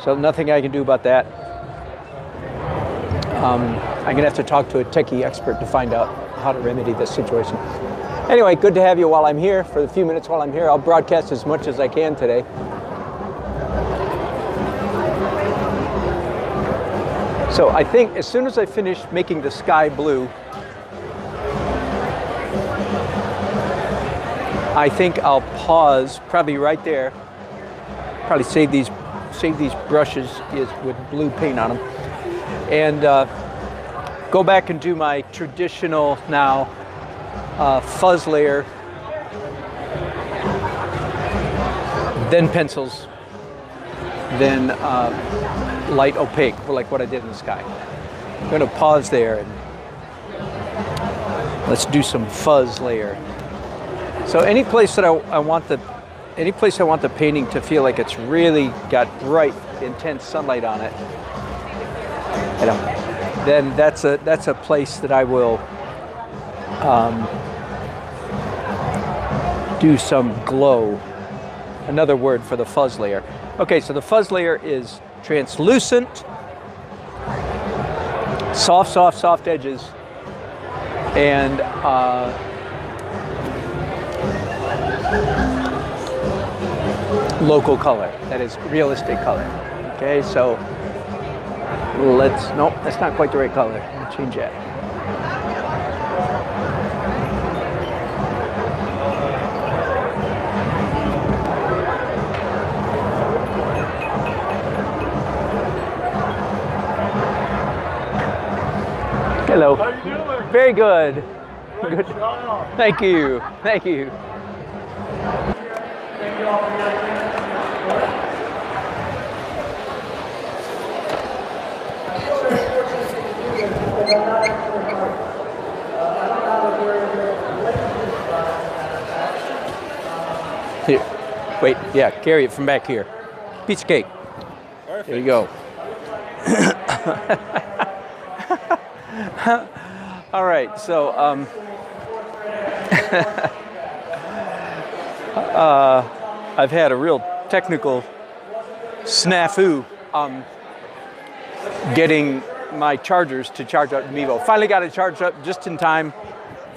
So nothing I can do about that. I'm going to have to talk to a techie expert to find out how to remedy this situation. Anyway, good to have you while I'm here. For the few minutes while I'm here, I'll broadcast as much as I can today. So I think as soon as I finish making the sky blue, I think I'll pause probably right there. Probably save these brushes with blue paint on them, and go back and do my traditional now fuzz layer, then pencils, then light opaque, like what I did in the sky. I'm going to pause there and let's do some fuzz layer. So any place that I want the painting to feel like it's really got bright, intense sunlight on it, then that's a place that I will do some glow. Another word for the fuzz layer. Okay, so the fuzz layer is translucent, soft edges, and local color, that is realistic color. Okay, so nope, that's not quite the right color. Let's change that. Hello. How you doing? Very good. Good job. Thank you. Thank you. Thank you all for your Here. Wait, yeah, carry it from back here. Piece of cake. Perfect. There you go. All right, so I've had a real technical snafu getting my chargers to charge up Mevo. Finally got it charged up just in time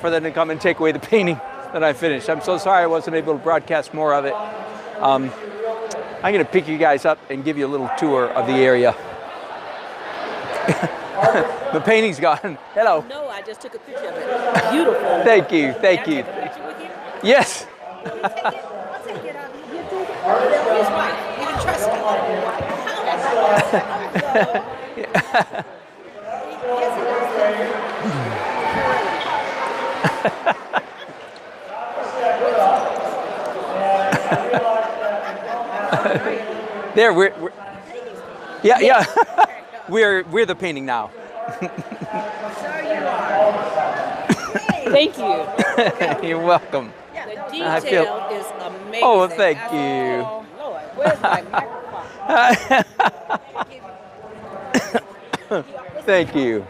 for them to come and take away the painting that I finished. I'm so sorry I wasn't able to broadcast more of it. I'm going to pick you guys up and give you a little tour of the area. The painting's gone. Hello. No, I just took a picture of it. Beautiful. Thank you. Thank you. Can I take a picture with you? Yes. I'll take it. I'll take it. You take it. His wife. You can trust me. There, we're yeah. We're the painting now. Sure you are. Thank you. You're welcome. Yeah, that was The I detail feel- is amazing. Oh, thank I you. said, oh, Lord, where's my microphone? Thank you.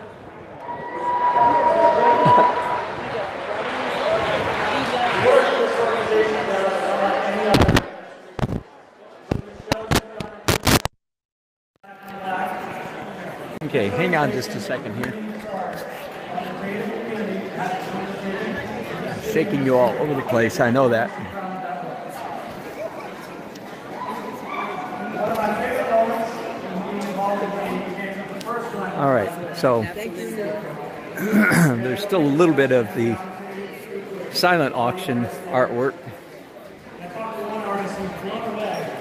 Okay, hang on just a second here. Shaking you all over the place, I know that. All right, so there's still a little bit of the silent auction artwork.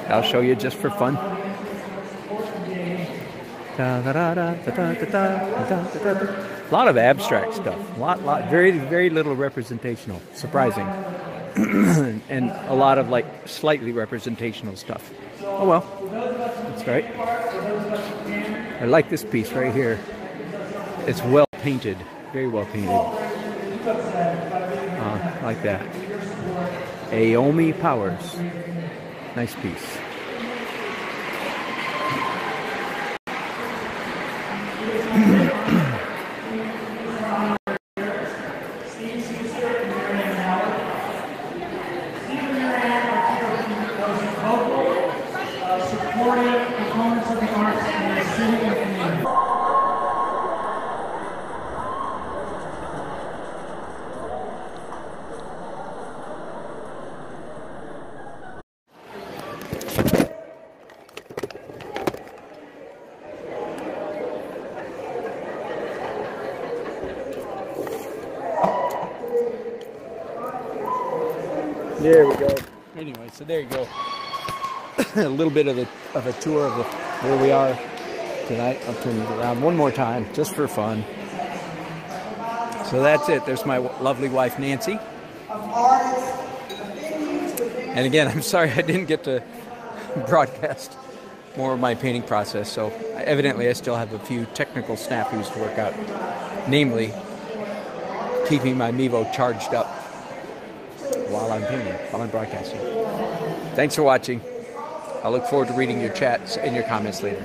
I'll show you just for fun. A lot of abstract stuff. Very little representational. Surprising. And a lot of like slightly representational stuff. Oh well, that's right. I like this piece right here. It's well painted, very well painted. Like that. Aomi Powers. Nice piece. There we go. Anyway, so there you go. A little bit of a tour of where we are tonight. I'll turn it around one more time, just for fun. So that's it. There's my lovely wife, Nancy. And again, I'm sorry I didn't get to broadcast more of my painting process. So evidently I still have a few technical snafus to work out. Namely, keeping my Mevo charged up while I'm painting, while I'm broadcasting. Thanks for watching. I look forward to reading your chats and your comments later.